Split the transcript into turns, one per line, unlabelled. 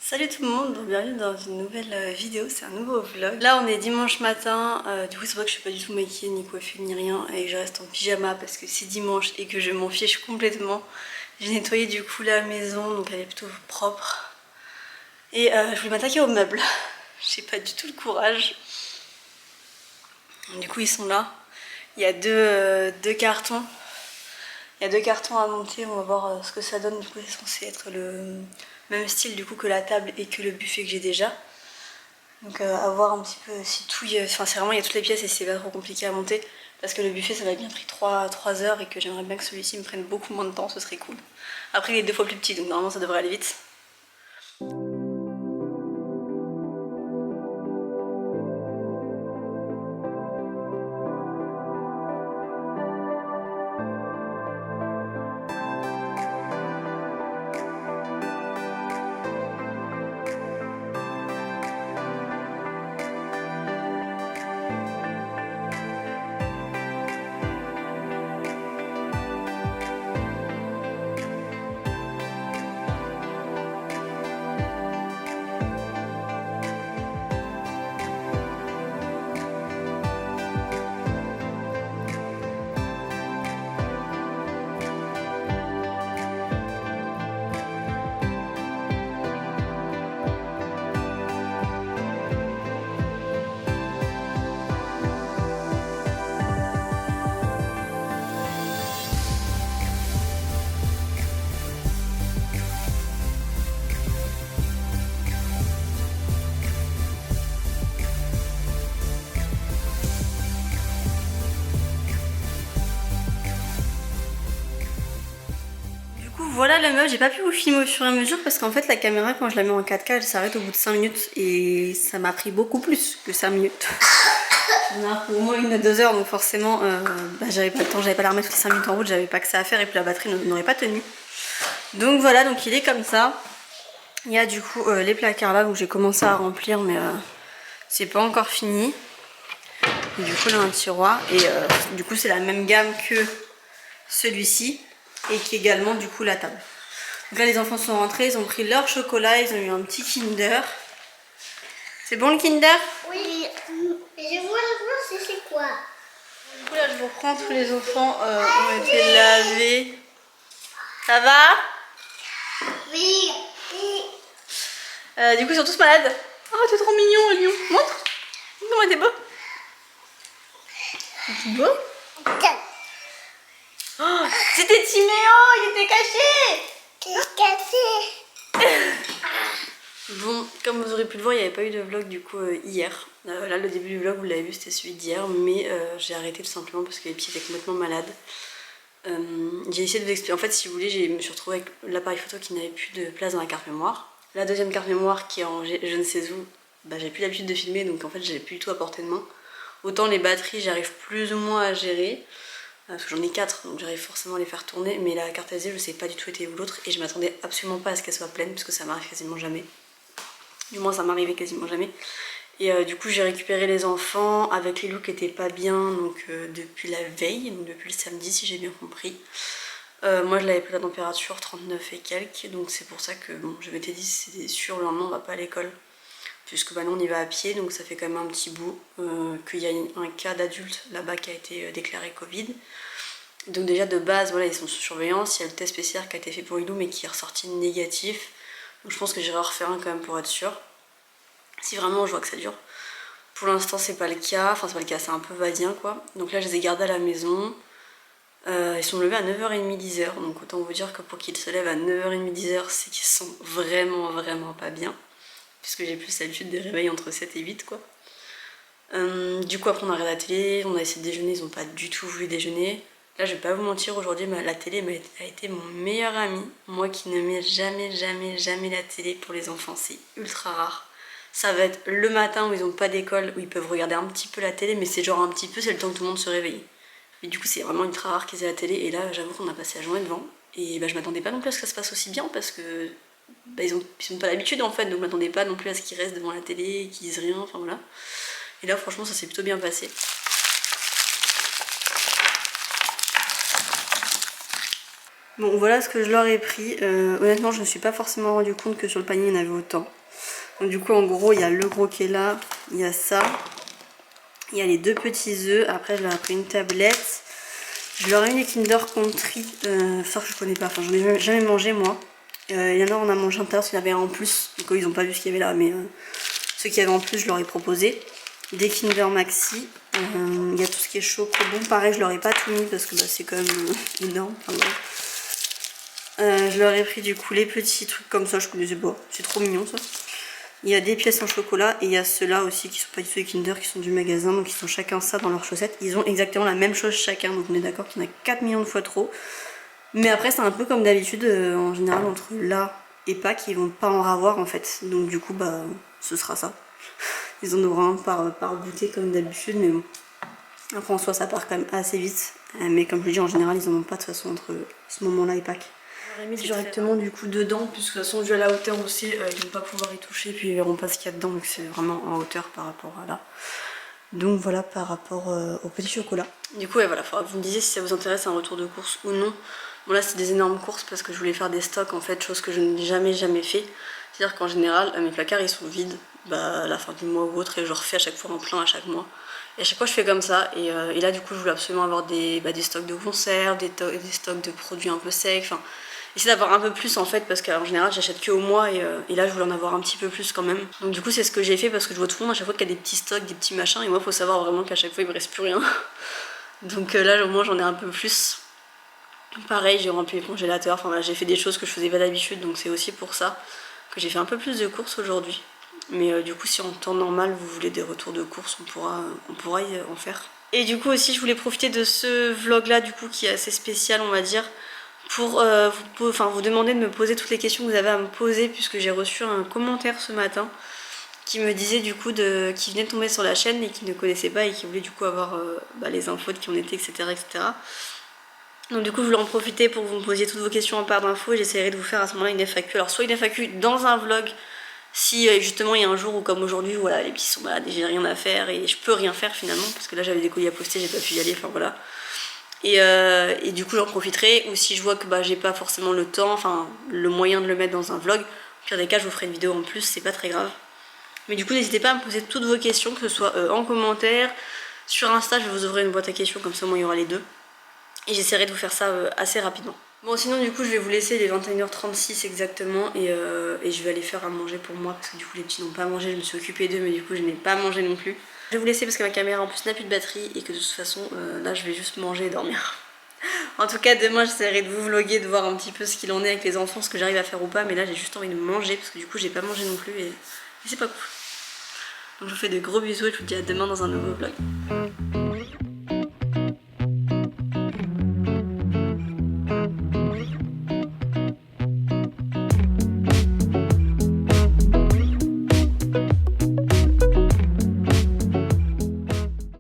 Salut tout le monde, bienvenue dans une nouvelle vidéo, c'est un nouveau vlog. Là on est dimanche matin, du coup c'est vrai que je suis pas du tout maquillée, ni coiffée, ni rien. Et je reste en pyjama parce que c'est dimanche et que je m'en fiche complètement. J'ai nettoyé du coup la maison, donc elle est plutôt propre. Et je voulais m'attaquer aux meubles. J'ai pas du tout le courage. Du coup ils sont là. Il y a deux cartons. Il y a deux cartons à monter, on va voir ce que ça donne. Du coup c'est censé être le même style du coup que la table et que le buffet que j'ai déjà. Donc à voir un petit peu si tout enfin c'est vraiment il y a toutes les pièces et c'est pas trop compliqué à monter. Parce que le buffet ça m'a bien pris 3 heures et que j'aimerais bien que celui-ci me prenne beaucoup moins de temps, ce serait cool. Après il est 2 fois plus petit donc normalement ça devrait aller vite. Voilà le meuble, j'ai pas pu vous filmer au fur et à mesure parce qu'en fait la caméra quand je la mets en 4K elle s'arrête au bout de 5 minutes et ça m'a pris beaucoup plus que 5 minutes. On a au moins 1 à 2 heures donc forcément j'avais pas le temps, j'avais pas la remettre toutes les 5 minutes en route, j'avais pas que ça à faire et puis la batterie n'aurait pas tenu. Donc voilà, donc il est comme ça. Il y a du coup les placards là où j'ai commencé à remplir mais c'est pas encore fini. Et du coup là un tiroir et du coup c'est la même gamme que celui-ci. Et qui est également du coup la table. Donc là les enfants sont rentrés, ils ont pris leur chocolat, ils ont eu un petit Kinder. C'est bon le Kinder?
Oui, je vois c'est quoi.
Du coup là je vous reprends, tous les enfants ont été lavés. Ça va?
Oui.
Du coup ils sont tous malades. Oh t'es trop mignon le lion. Montre. Comment t'es beau. T'es beau? Oh, c'était Timéo, il était caché. Bon, comme vous aurez pu le voir, il n'y avait pas eu de vlog du coup hier. Là, le début du vlog, vous l'avez vu, c'était celui d'hier, mais j'ai arrêté tout simplement parce que les petits étaient complètement malades. J'ai essayé de vous expliquer. En fait, si vous voulez, je me suis retrouvée avec l'appareil photo qui n'avait plus de place dans la carte mémoire. La deuxième carte mémoire qui est en je ne sais où, j'ai plus l'habitude de filmer, donc en fait, j'ai plus du tout à portée de main. Autant les batteries, j'arrive plus ou moins à gérer. Parce que j'en ai 4 donc j'arrive forcément à les faire tourner, mais la carte SD je sais pas du tout était où l'autre et je m'attendais absolument pas à ce qu'elle soit pleine parce que ça m'arrive quasiment jamais. Du moins ça m'arrivait quasiment jamais. Et du coup j'ai récupéré les enfants avec les loups qui étaient pas bien donc depuis la veille, donc depuis le samedi si j'ai bien compris. Moi je l'avais pris la température 39 et quelques, donc c'est pour ça que bon, je m'étais dit c'est sûr le lendemain on va pas à l'école. Puisque nous on y va à pied donc ça fait quand même un petit bout qu'il y a un cas d'adulte là-bas qui a été déclaré Covid. Donc déjà de base voilà ils sont sous surveillance, il y a le test PCR qui a été fait pour Ilou mais qui est ressorti négatif. Donc je pense que j'irai en refaire un quand même pour être sûr. Si vraiment je vois que ça dure. Pour l'instant c'est pas le cas, enfin c'est pas le cas, c'est un peu va-et-vient quoi. Donc là je les ai gardés à la maison. Ils sont levés à 9h30, 10h, donc autant vous dire que pour qu'ils se lèvent à 9h30, 10h c'est qu'ils sont vraiment pas bien. Puisque j'ai plus l'habitude des réveils entre 7 et 8 quoi. Du coup après on a regardé la télé, on a essayé de déjeuner, ils n'ont pas du tout voulu déjeuner. Là je vais pas vous mentir, aujourd'hui la télé a été mon meilleur ami. Moi qui ne mets jamais la télé pour les enfants, c'est ultra rare. Ça va être le matin où ils n'ont pas d'école, où ils peuvent regarder un petit peu la télé, mais c'est genre un petit peu, c'est le temps que tout le monde se réveille. Mais du coup c'est vraiment ultra rare qu'ils aient la télé, et là j'avoue qu'on a passé la journée devant. Et je m'attendais pas non plus à ce que ça se passe aussi bien, parce que ils ont pas l'habitude en fait, donc je m'attendais pas non plus à ce qu'ils restent devant la télé, qu'ils disent rien, enfin voilà. Et là franchement ça s'est plutôt bien passé. Bon voilà ce que je leur ai pris. Honnêtement je me suis pas forcément rendu compte que sur le panier il y en avait autant. Donc du coup en gros il y a le gros qui est là, il y a ça, il y a les 2 petits œufs, après je leur ai pris une tablette, je leur ai mis les Kinder Country, ça que je connais pas, enfin j'en ai jamais mangé moi. Il y en a on a mangé un tout à l'heure, il y en avait un en plus, du coup ils ont pas vu ce qu'il y avait là, mais ceux qui avaient en plus je leur ai proposé. Des Kinder Maxi, il y a tout ce qui est chocobon, pareil je leur ai pas tout mis parce que bah, c'est quand même énorme. Enfin, je leur ai pris du coup les petits trucs comme ça, je connaissais pas, c'est trop mignon ça. Il y a des pièces en chocolat et il y a ceux-là aussi qui sont pas du tout des Kinder, qui sont du magasin, donc ils ont chacun ça dans leurs chaussettes. Ils ont exactement la même chose chacun, donc on est d'accord qu'il y en a 4 millions de fois trop. Mais après c'est un peu comme d'habitude, en général entre là et Pâques ils vont pas en ravoir en fait, donc du coup bah ce sera ça. Ils en auront un par goûter comme d'habitude, mais bon. Après en soi ça part quand même assez vite, mais comme je le dis en général ils en ont pas de toute façon entre ce moment là et Pâques. J'aurais mis directement du coup dedans, puisque de toute façon vu à la hauteur aussi ils vont pas pouvoir y toucher, puis ils verront pas ce qu'il y a dedans, donc c'est vraiment en hauteur par rapport à là. Donc voilà par rapport au petit chocolat. Du coup ouais, voilà, faudra que vous me disiez si ça vous intéresse un retour de course ou non. Bon là c'est des énormes courses parce que je voulais faire des stocks en fait, chose que je n'ai jamais fait. C'est-à-dire qu'en général mes placards ils sont vides à la fin du mois ou autre, et je refais à chaque fois en plein à chaque mois. Et à chaque fois je fais comme ça, et là du coup je voulais absolument avoir des stocks de conserves, des stocks de produits un peu secs, enfin essayer d'avoir un peu plus en fait, parce qu'en général j'achète que au mois, et là je voulais en avoir un petit peu plus quand même. Donc du coup c'est ce que j'ai fait, parce que je vois tout le monde à chaque fois qu'il y a des petits stocks, des petits machins, et moi faut savoir vraiment qu'à chaque fois il me reste plus rien. Donc là au moins j'en ai un peu plus. Pareil j'ai rempli les congélateurs, enfin voilà, j'ai fait des choses que je faisais pas d'habitude, donc c'est aussi pour ça que j'ai fait un peu plus de courses aujourd'hui. Mais du coup si en temps normal vous voulez des retours de courses, on pourra y en faire. Et du coup aussi je voulais profiter de ce vlog là du coup qui est assez spécial on va dire, pour vous demander de me poser toutes les questions que vous avez à me poser, puisque j'ai reçu un commentaire ce matin qui me disait du coup qui venait de tomber sur la chaîne et qui ne connaissait pas et qui voulait du coup avoir les infos de qui on était, etc., etc. Donc du coup je voulais en profiter pour que vous me posiez toutes vos questions en part d'infos, et j'essaierai de vous faire à ce moment-là une FAQ. Alors soit une FAQ dans un vlog, si justement il y a un jour où comme aujourd'hui, voilà, les petits sont malades et j'ai rien à faire et je peux rien faire finalement, parce que là j'avais des colis à poster, j'ai pas pu y aller, enfin voilà. Et du coup j'en profiterai, ou si je vois que j'ai pas forcément le temps, enfin le moyen de le mettre dans un vlog, au pire des cas je vous ferai une vidéo en plus, c'est pas très grave. Mais du coup n'hésitez pas à me poser toutes vos questions, que ce soit en commentaire, sur Insta je vais vous ouvrir une boîte à questions, comme ça au moins il y aura les deux. Et j'essaierai de vous faire ça assez rapidement. Bon sinon du coup je vais vous laisser, les 21h36 exactement, et je vais aller faire à manger pour moi, parce que du coup les petits n'ont pas mangé, je me suis occupée d'eux mais du coup je n'ai pas mangé non plus. Je vais vous laisser parce que ma caméra en plus n'a plus de batterie, et que de toute façon là je vais juste manger et dormir. En tout cas demain j'essaierai de vous vlogger, de voir un petit peu ce qu'il en est avec les enfants, ce que j'arrive à faire ou pas, mais là j'ai juste envie de manger parce que du coup j'ai pas mangé non plus, et c'est pas cool. Donc je vous fais de gros bisous et je vous dis à demain dans un nouveau vlog.